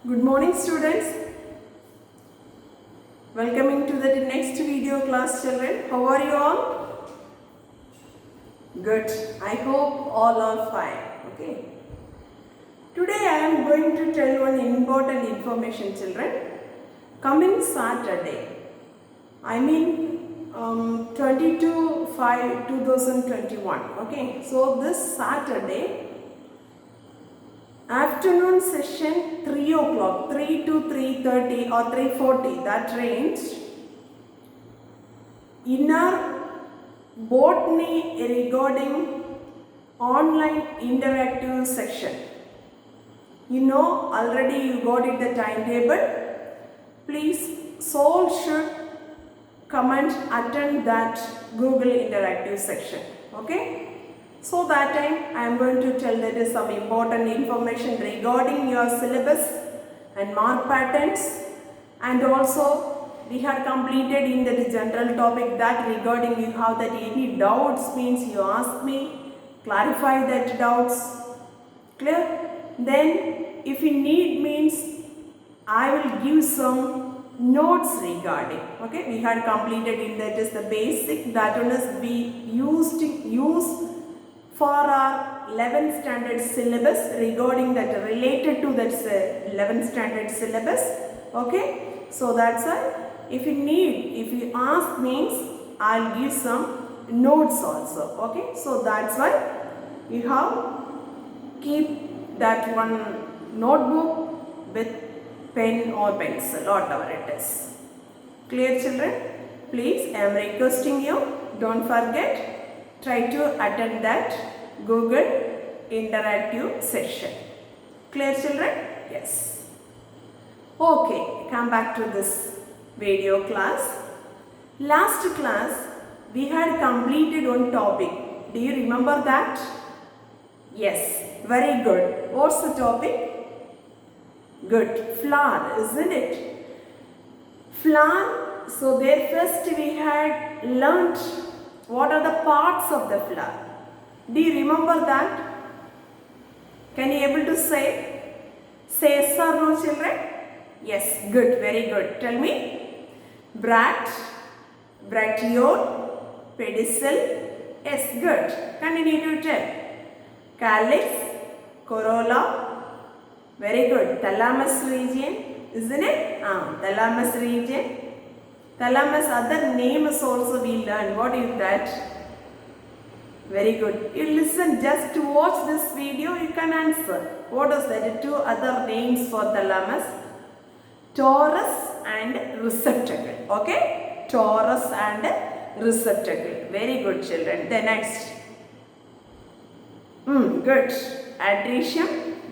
Good morning, students. Welcoming to the next video class, children. How are you all? Good. I hope all are fine. Okay. Today I am going to tell one important information, children. Coming Saturday, I mean 22/5/2021. Okay. So this Saturday, afternoon session 3 o'clock, 3 to 3:30 or 3:40, that range, inner botany regarding online interactive section. You know already you got it the timetable. Please soul should come and attend that Google interactive section. Okay. So that time I am going to tell that is some important information regarding your syllabus and mark patterns, and also we had completed in the general topic that regarding you have that any doubts means you ask me, clarify that doubts, clear? Then if you need means I will give some notes regarding, okay, we had completed in that is the basic, that one is we use for our 11th standard syllabus regarding that related to that 11th standard syllabus. Okay, so that's why if you ask means I'll give some notes also. Okay, so that's why you have keep that one notebook with pen or pencil, whatever it is. Clear, children? Please, I am requesting you, don't forget, try to attend that Google interactive session. Clear, children? Yes. Okay, come back to this video class. Last class we had completed one topic. Do you remember that? Yes, very good. What's the topic? Good. Flower, isn't it? Flower. So there first we had learnt what are the parts of the flower. Do you remember that? Can you able to say? Say yes or no, children? Yes, good, very good. Tell me. Bracts, bracteole, pedicel. Yes, good. Continue to tell. Calyx, corolla. Very good. Thalamus region, isn't it? Thalamus region. Thalamus, other names also we learn. What is that? Very good. You listen, just to watch this video, you can answer. What is that? Two other names for thalamus. Torus and receptacle. Okay? Torus and receptacle. Very good, children. The next. Good. Adrecium,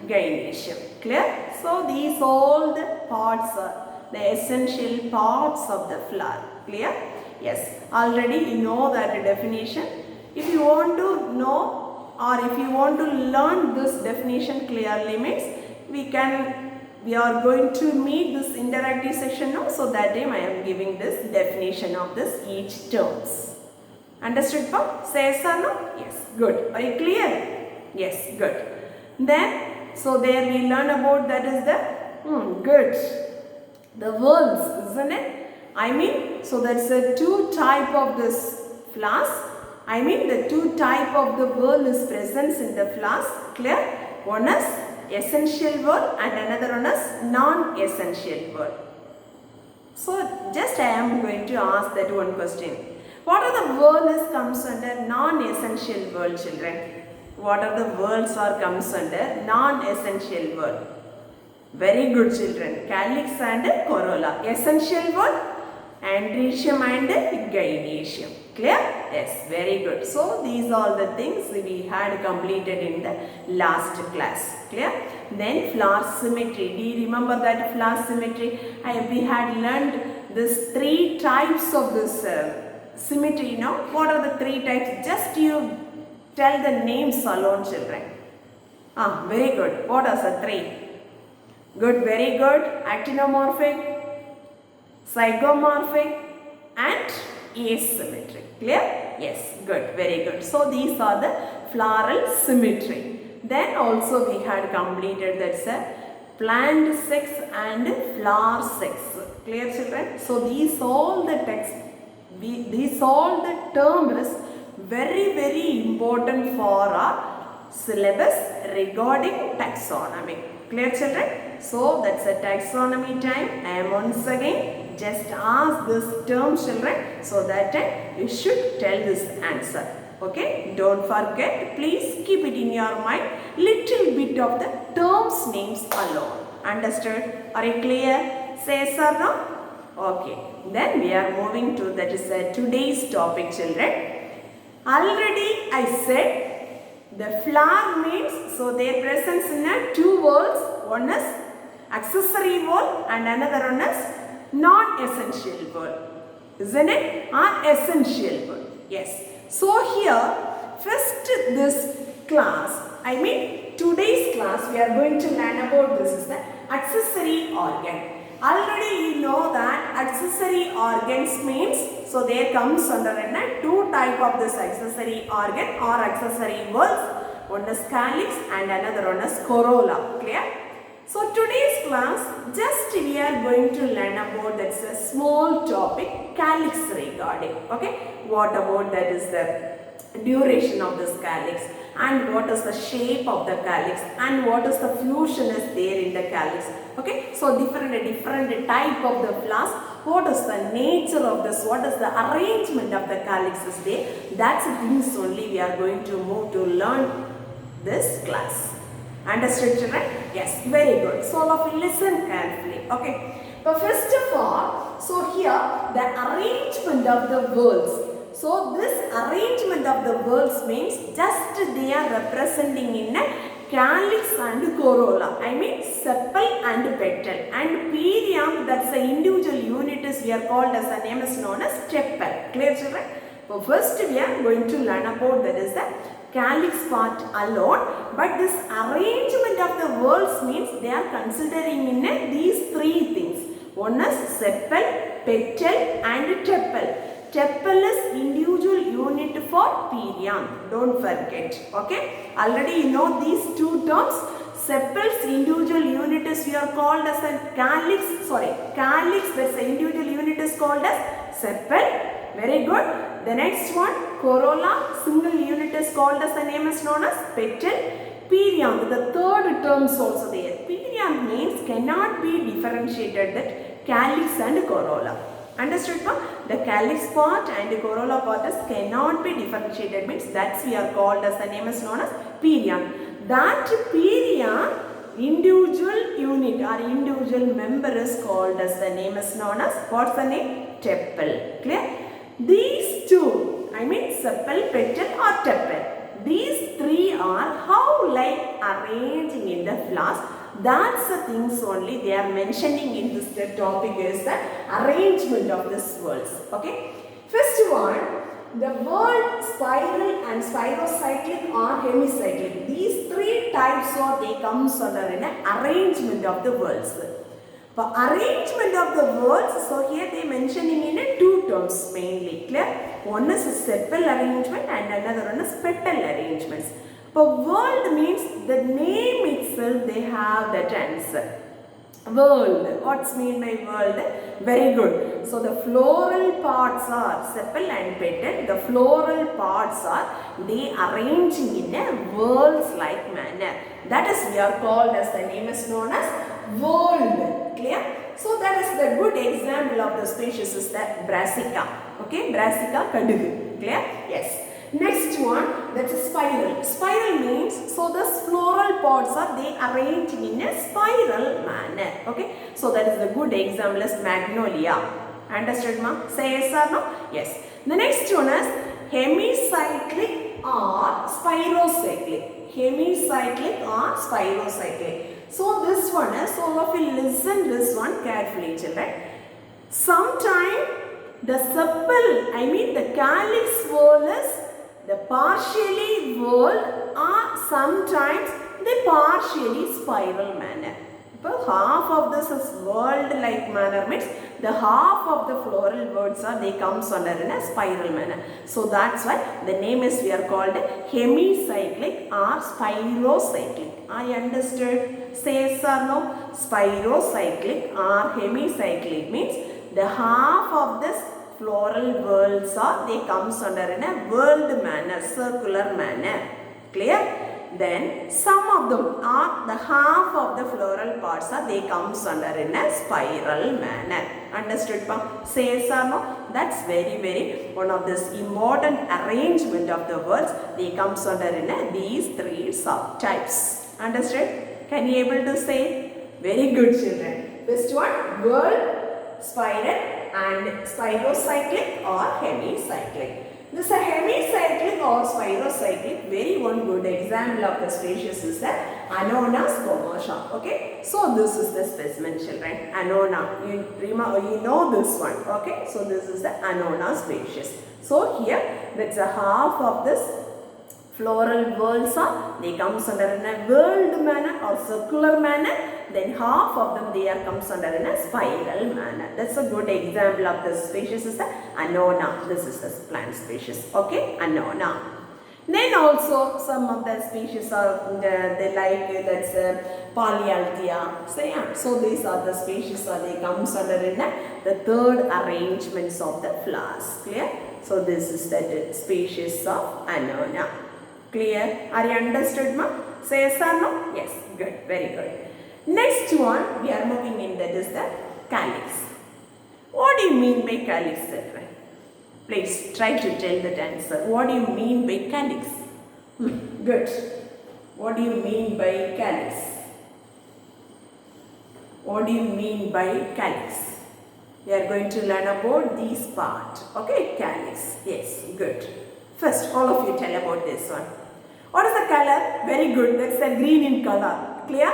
gynoecium. Clear? So these all the parts are the essential parts of the flower. Clear? Yes. Already you know that definition. If you want to know or if you want to learn this definition clearly means we are going to meet this interactive section now. So that time I am giving this definition of this each terms. Understood, Pop? Say yes or no? Yes. Good. Are you clear? Yes. Good. Then, so there we learn about that is the good. The worlds, isn't it? I mean, so that's a two type of this flowers. I mean the two type of the world is present in the flowers. Clear? One is essential world and another one is non-essential world. So just I am going to ask that one question. What are the worlds comes under non-essential world, children? What are the worlds or comes under non-essential world? Very good, children. Calyx and corolla. Essential world, andrecium and gynoecium. Clear? Yes, very good. So these are the things we had completed in the last class. Clear? Then flower symmetry. Do you remember that flower symmetry? We had learned this three types of this symmetry. Now, what are the three types? Just you tell the names alone, children. Very good. What are the three? Good, very good. Actinomorphic, zygomorphic and asymmetric. Clear? Yes, good, very good. So these are the floral symmetry. Then also we had completed that's a plant sex and flower sex. Clear, children? So these all the text, these all the term is very important for our syllabus regarding taxonomy. Clear, children? So that's a taxonomy time. I am once again just ask this term, children, so that you should tell this answer. Okay, don't forget, please keep it in your mind, little bit of the terms names alone. Understood? Are you clear? Say yes or no? Okay, then we are moving to, that is today's topic, children. Already I said the flower means, so their presence in two words. One is accessory word and another one is non-essential word. Isn't it? Or essential word. Yes. So here, first this class, I mean today's class, we are going to learn about this is the accessory organ. Already you know that accessory organs means, so there comes under two type of this accessory organ or accessory words. One is calyx and another one is corolla. Clear? So today's class, just we are going to learn about, that's a small topic, calyx regarding. Okay, what about that is the duration of this calyx and what is the shape of the calyx and what is the fusion is there in the calyx. Okay, so different type of the flowers, what is the nature of this, what is the arrangement of the calyx is there. That's the things only we are going to move to learn this class. Understood, children? Yes, very good. So all of you listen carefully. Okay. But first of all, so here the arrangement of the words. So this arrangement of the words means just they are representing in a calyx and corolla. I mean sepal and petal. And perianth, that's the individual unit is we are called as the name is known as tepal. Clear, children? So first we are going to learn about that is the calyx part alone, but this arrangement of the words means they are considering in these three things. One is sepal, petal and tepal. Tepal is individual unit for perianth. Don't forget. Okay. Already you know these two terms. Sepal's individual unit is we are called as a calyx. Calyx, that's the individual unit is called as sepal. Very good. The next one, corolla, single unit is called as the name is known as petal. Perianth, the third term is also there. Perianth means cannot be differentiated, that calyx and corolla. Understood? The calyx part and the corolla part is cannot be differentiated, means that's we are called as the name is known as perianth. That perianth individual unit or individual member is called as the name is known as, what's the name? Tepal. Clear? These two, I mean sepal, petal or tepal, these three are how like arranging in the flowers. That's the things only they are mentioning in this topic is the arrangement of these words. Okay. First one, the word spiral and spirocyclic or hemicyclic. These three types are they comes under an arrangement of the words. For arrangement of the words, so here they mentioning in two terms mainly. Clear? One is sepal arrangement and another one is petal arrangements. For world means the name itself they have that answer. World. What's mean by world? Very good. So the floral parts are sepal and petal. The floral parts are they arranging in a worlds-like manner. That is we are called as the name is known as world. Clear? So that is the good example of the species is the Brassica. Okay, Brassica kadugu. Clear? Yes. Next one, that's a spiral. Spiral means, so the floral pods are they arranged in a spiral manner. Okay, so that is the good example is magnolia. Understood, ma? Say yes or no? Yes. The next one is hemicyclic or spirocyclic. Hemicyclic or spirocyclic. So this one is, so all of you listen this one carefully, children. Sometime the sepal, I mean the calyx whorl is the partially whorled or sometimes the partially spiral manner. But half of this is world-like manner means the half of the floral words are they comes under in a spiral manner. So that's why the name is we are called hemicyclic or spirocyclic. I understood? Say yes or no? Spirocyclic or hemicyclic means the half of this floral words are they comes under in a world manner, circular manner. Clear? Then some of them are the half of the floral parts are they comes under in a spiral manner. Understood? Say yes or no? That's very one of this important arrangement of the words. They comes under in a these three subtypes. Understood? Can you able to say? Very good, children. First one, world, spiral and spirocyclic or hemicyclic. This is a hemicyclic or spirocyclic. Very one good example of the species is the Anonas comosha. Okay, so this is the specimen, children. Anona. You know this one. Okay, so this is the Anona species. So here that's a half of this floral whorls are they comes under in a whorled manner or circular manner. Then half of them they are comes under in a spiral manner. That's a good example of the species is the Anona. This is the plant species. Okay, Anona. Then also some of the species are they like that's Polyalthia. So yeah, so these are the species are they comes under in the third arrangements of the flowers. Clear? So this is the species of Anona. Clear? Are you understood, ma? Say yes or no? Yes. Good. Very good. Next one, we are moving in that is the calyx. What do you mean by calyx, children? Please try to tell that answer. What do you mean by calyx? Good. What do you mean by calyx? What do you mean by calyx? We are going to learn about this part. Okay, calyx. Yes, good. First, all of you tell about this one. What is the color? Very good. That's a green in color. Clear?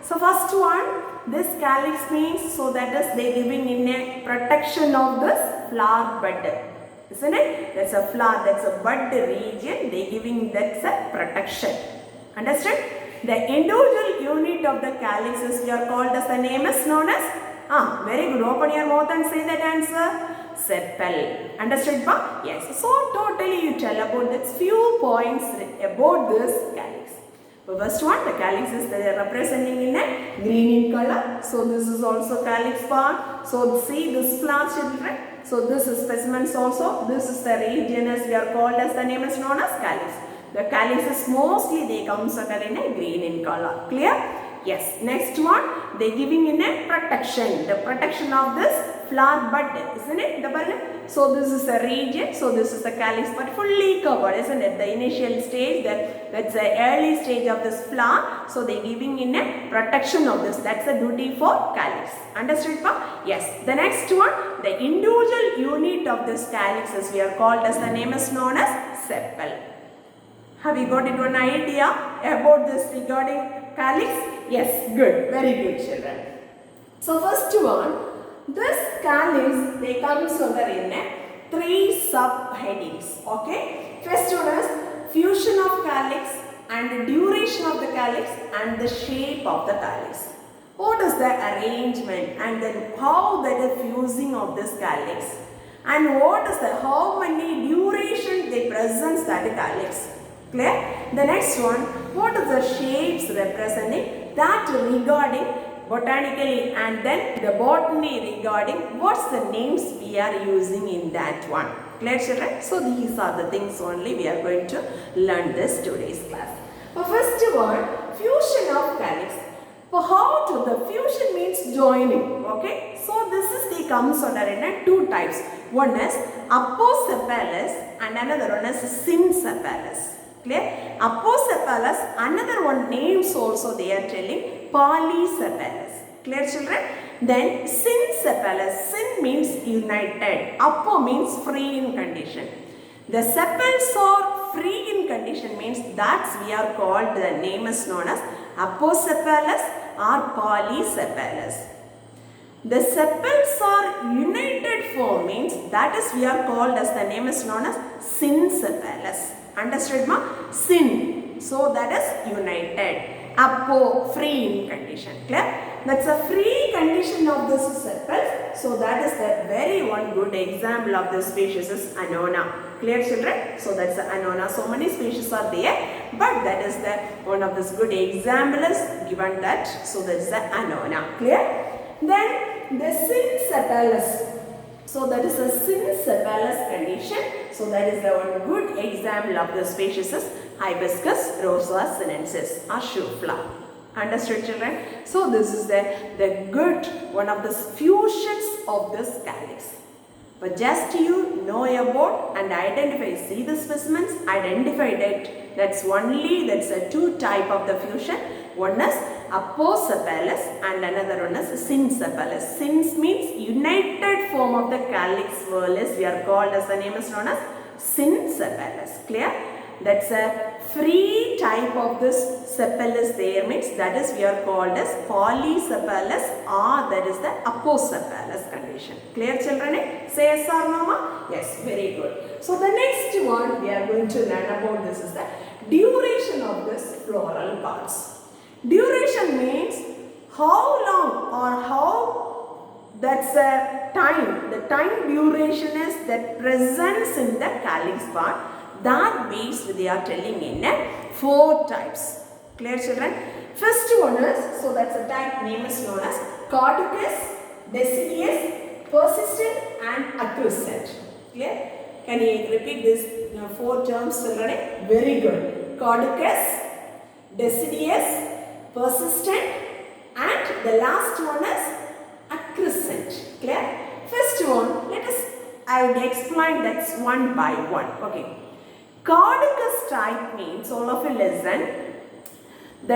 So first one, this calyx means so that is they living in a protection of this flower bud. Isn't it? That's a flower, that's a bud region. They giving that's a protection. Understood? The individual unit of the calyx is here called as the name is known as very good. Open your mouth and say that answer. Sepal. Understood, pa? Yes. So totally you tell about that few points about this calyx. The first one, the calyx is they are representing in a green in color. So this is also calyx part. So see this flower, children. So this is specimens also. This is the region as we are called as the name is known as calyx. The calyx is mostly they comes under in a green in color. Clear? Yes. Next one, they giving in a protection. The protection of this flower bud, isn't it? So this is a region. So this is the calyx but fully covered, isn't it? The initial stage, that's the early stage of this flower. So they giving in a protection of this. That's the duty for calyx. Understood, pa? Yes. The next one, the individual unit of this calyx is we are called as the name is known as sepal. Have you got it one idea about this regarding calyx? Yes, good. Very good, children. So first one, this calyx they comes under in three subheadings. Okay. First one is fusion of calyx and duration of the calyx and the shape of the calyx. What is the arrangement and then how that is fusing of this calyx and what is the how many duration they presents that calyx. Clear? The next one, what is the shapes representing that regarding botanically and then the botany regarding what's the names we are using in that one. Clear, children? So these are the things only we are going to learn this today's class. First one, fusion of calyx. How to the fusion means joining. Okay, so this is the comes under in two types. One is aposepalous and another one is syncephalous. Clear? Aposepalous, another one names also they are telling polysepalous. Clear, children? Then syncephalous. Syn means united. Apo means free in condition. The sepals are free in condition means that we are called the name is known as aposepalous or polysepalous. The sepals are united form means that is we are called as the name is known as syncephalous. Understood, ma? Syn. So that is united. Apo, free in condition. Clear? That's a free condition of this sepals. So that is the very one good example of this species is Annona. Clear children? So that's the Annona. So many species are there, but that is the one of this good example is given that. So that's the Annona. Clear? Then the Syncephalus. So that is a Syncephalus condition. So that is the one good example of the species is Hibiscus rosa sinensis or shoe flower. Understood children? So this is the good one of the fusions of this calyx. But just you know about and identify, see the specimens, identify it. That's a two type of the fusion. One is Aposephalus and another one is Syncephalus. Syns means united form of the calyx whorlis. We are called as the name is known as Syncephalus. Clear? That's a free type of this sepal there means that is we are called as Polycephalus or that is the Aposephalus condition. Clear children? Say yes or no ma? Yes, very good. So the next one we are going to learn about this is the duration of this floral parts. Duration means how long or how that's a time. The time duration is that presence in the calyx part. That base they are telling in 4 types. Clear children? First one is, so that's a type name is known as caducous, deciduous, persistent and acquiescent. Clear? Can you repeat this 4 terms children? Very good. Caducous, deciduous, persistent and the last one is acquiescent. Clear? First one, I will explain that one by one. Okay. Caducous type means, all of you listen, the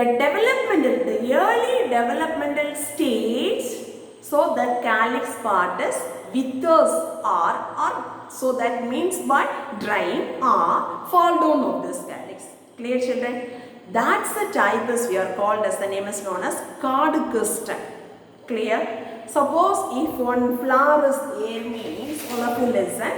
early developmental stage, so the calyx part is withers or so that means by drying or fall down of this calyx. Clear children? That's the type is we are called as the name is known as caducous type. Clear? Suppose if one flower is there means, all of you listen.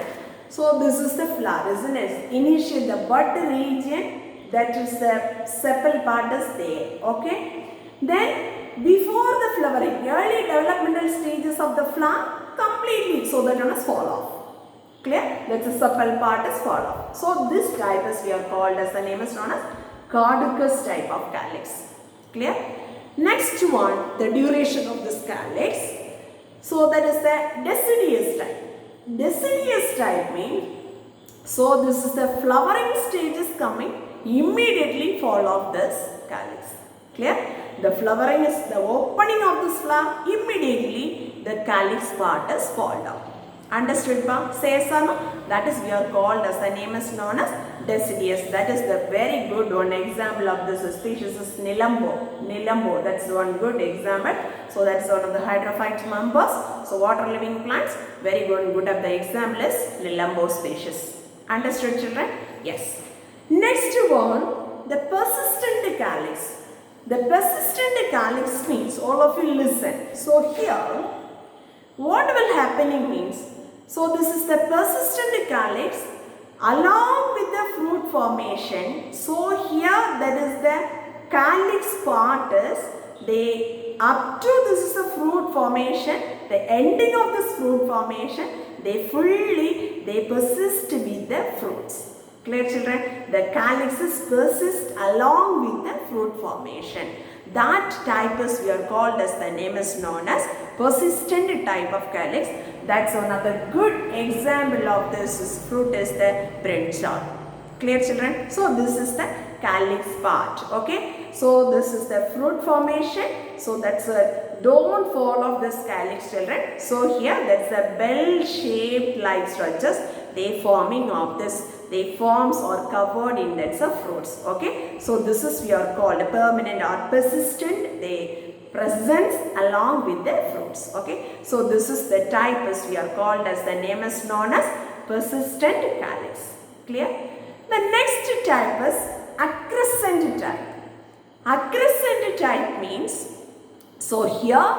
So this is the flower, isn't it? Initially the bud region, that is the sepal part is there. Okay. Then before the flowering, early developmental stages of the flower completely, so that one is fall off. Clear? That's the sepal part is fall off. So this type is we are called as the name is known as caducous type of calyx. Clear? Next one, the duration of this calyx. So that is the deciduous type. Deciduous type means, so this is the flowering stage is coming, immediately fall off this calyx. Clear? The flowering is the opening of this flower, immediately the calyx part is fall down. Understood ba? Say yes or no? That is we are called as the name is known as deciduous. That is the very good one example of this species is Nelumbo. Nelumbo, that's one good example. So that's one of the hydrophyte members. So water living plants, very good of the example is Nelumbo species. Understood children? Yes. Next one, the persistent calyx. The persistent calyx means, all of you listen. So here, what will happening means, so this is the persistent calyx along with the fruit formation. So here that is the calyx part is up to this is the fruit formation, the ending of this fruit formation, they persist with the fruits. Clear children? The calyxes persist along with the fruit formation. That type is we are called as the name is known as persistent type of calyx. That's another good example of this fruit is the brinjal. Clear children? So this is the calyx part. Okay. So this is the fruit formation. So that's a don't fall off this calyx children. So here that's a bell shaped like structures. They forming of this. They forms or covered in that's a fruits. Okay. So this is we are called permanent or persistent. They presents along with the fruits. Okay. So this is the type is we are called as the name is known as persistent calyx. Clear? The next type is acquiescent type. Acquiescent type means, so here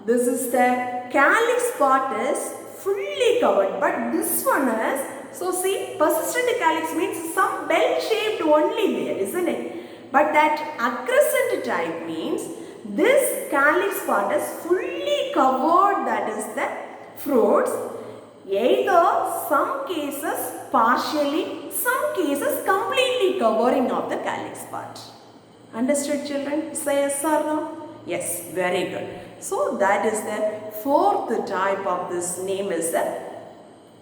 this is the calyx part is fully covered, but this one is, so see, persistent calyx means some bell shaped only there, isn't it? But that acquiescent type means this calyx part is fully covered, that is the fruits. Either some cases partially, some cases completely covering of the calyx part. Understood, children? Say yes or no? Yes, very good. So that is the fourth type of this name is the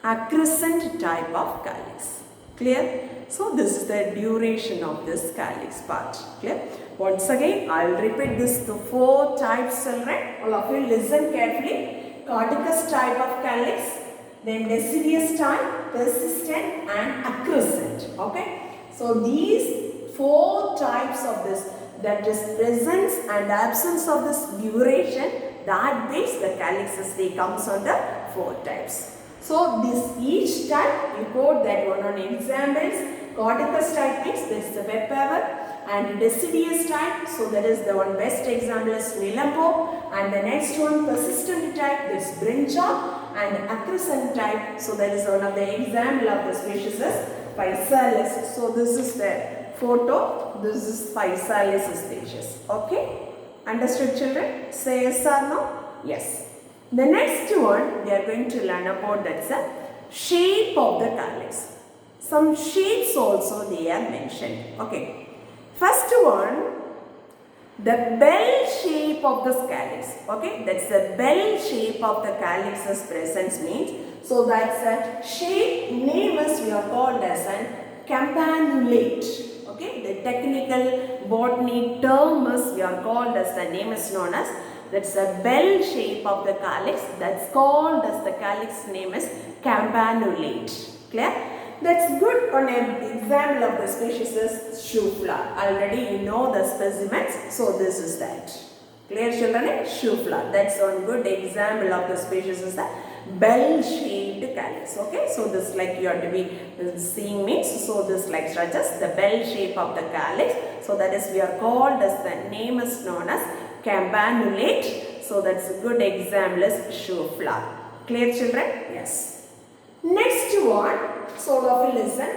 acrescent type of calyx. Clear? So this is the duration of this calyx part. Clear? Once again, I will repeat this to four types, children. All of you listen carefully. Cauticus type of calyx, then deciduous type, persistent and acrescent. Okay? So these four types of this, that is presence and absence of this duration, that base the calyxes, they comes under four types. So this each type you quote that one on examples. Cauticus type means this is the webpaper, and deciduous type, so that is the one best example is Milambo, and the next one persistent type, this Brinja, and acrescent type, so that is one of the example of the species is Physalis. So this is the photo, this is Physalis species. Okay? Understood, children? Say yes or no? Yes. The next one we are going to learn about, that's the shape of the calyx. Some shapes also they are mentioned. Okay. First one, the bell shape of the calyx. Okay. That's the bell shape of the calyx's presence means. So that's a shape name is we are called as an campanulate. Okay. The technical botany term is we are called as, the name is known as, that's a bell shape of the calyx, that's called as the calyx name is campanulate. Clear? That's good. On an example of the species is shoe flower. Already you know the specimens, so this is that. Clear, children? Shoe flower. That's one good example of the species is the bell shaped calyx. Okay, so this like you have to be seeing means, so this like structures the bell shape of the calyx. So that is we are called as, the name is known as campanulate. So that's a good example is shoe flower. Clear, children? Yes. Next one, so of you listen.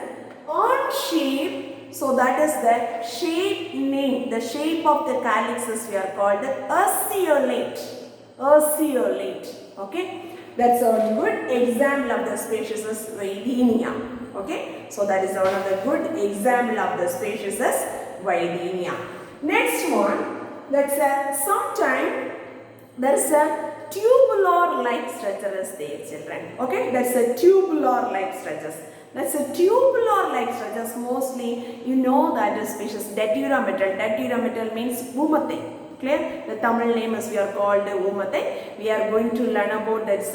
On shape, so that is the shape name. The shape of the calyxes we are called urceolate. Urceolate. Okay. That's a good example of the species is Vaidenia. Okay. So that is one of the good example of the species is Vaidenia. Next one. That's sometime there is a tubular like structure is there, children. Okay, that's a tubular like structures. That's a tubular like structures. Mostly you know that the species Datura metal. Datura metal means Umate. Clear? The Tamil name is we are called Umate. We are going to learn about that's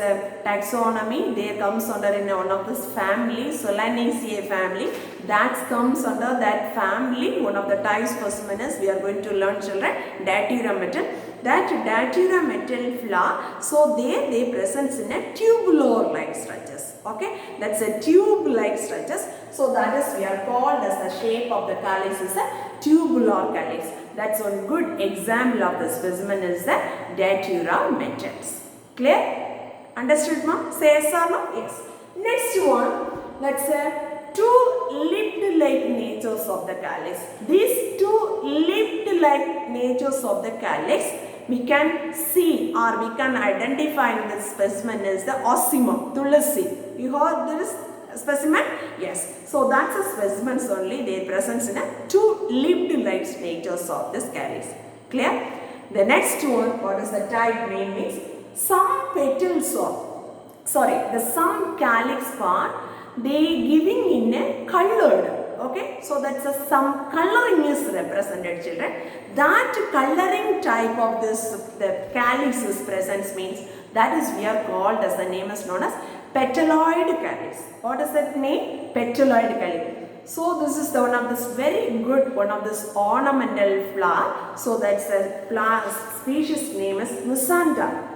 taxonomy. There comes under in one of this family, Solanaceae family. That comes under that family. One of the types specimen is we are going to learn, children, Datura metal. That Datura metal flower, so they presents in a tubular like structures. Okay, that's a tube like structures. So that is we are called as the shape of the calyx is a tubular calyx. That's one good example of the specimen is the Datura metals. Clear? Understood, ma'am? Say yes or no? Yes. Next one, that's a two lipped like natures of the calyx. These two lipped like natures of the calyx we can see or we can identify in this specimen is the Ocimum, Tulasi. You heard this specimen? Yes. So that's a specimen only. They present in a two lipped like natures of this calyx. Clear? The next one, what is the type name means? Some petals of, some calyx part they giving in a colored. Okay, so that's some coloring is represented, children. That coloring type of this the calyx is present means that is we are called as, the name is known as petaloid calyx. What is that name? Petaloid calyx. So this is the one of this very good one of this ornamental flower. So that's the flower species name is Musanta.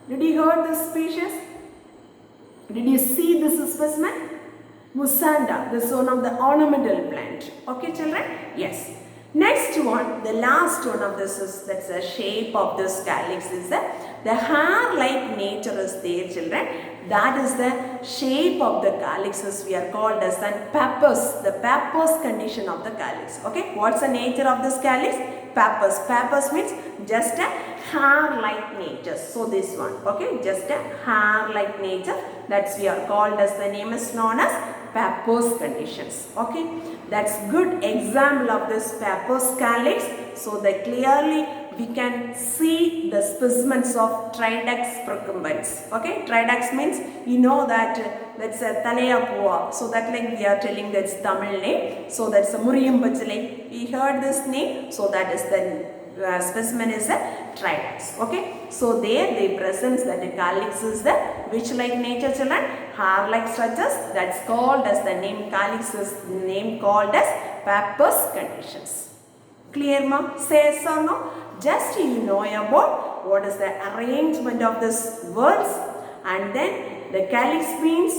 Did you heard this species? Did you see this specimen? Musanta, this is one of the ornamental plant. Okay, children? Yes. Next one, the last one of this is, that's the shape of this calyx is the hair-like nature is there, children. That is the shape of the calyxes we are called as the pappus condition of the calyx. Okay, what's the nature of this calyx? pappus. Pappus means just a hair-like nature. So this one, okay, just a hair-like nature. That's we are called as, the name is known as pappus conditions. Okay, that's good example of this pappus calyx. So that clearly we can see the specimens of Tridux procumbens. Okay, Tridux means you know that that's a Thalaya. So that like we are telling that's Tamil name. So that's a Muriyambachalai. We heard this name. So that is the specimen is a Tridux. Okay, so there they present that the calyx is the which like nature, children? Hair-like structures. That's called as the name calyx is name called as pappus conditions. Clear, ma? Say yes or no? Just you know about what is the arrangement of this words, and then the calyx means.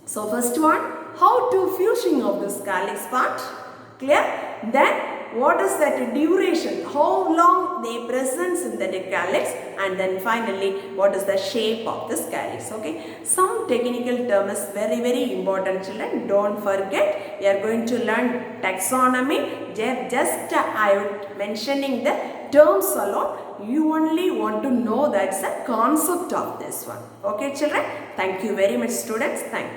So first one, how to fusing of this calyx part. Clear? Then what is that duration? How long they presence in the calyx, and then finally what is the shape of this calyx. Okay, some technical term is very important, children. Don't forget, we are going to learn taxonomy. Just I am mentioning the terms alone. You only want to know that's the concept of this one. Okay, children. Thank you very much, students. Thank you.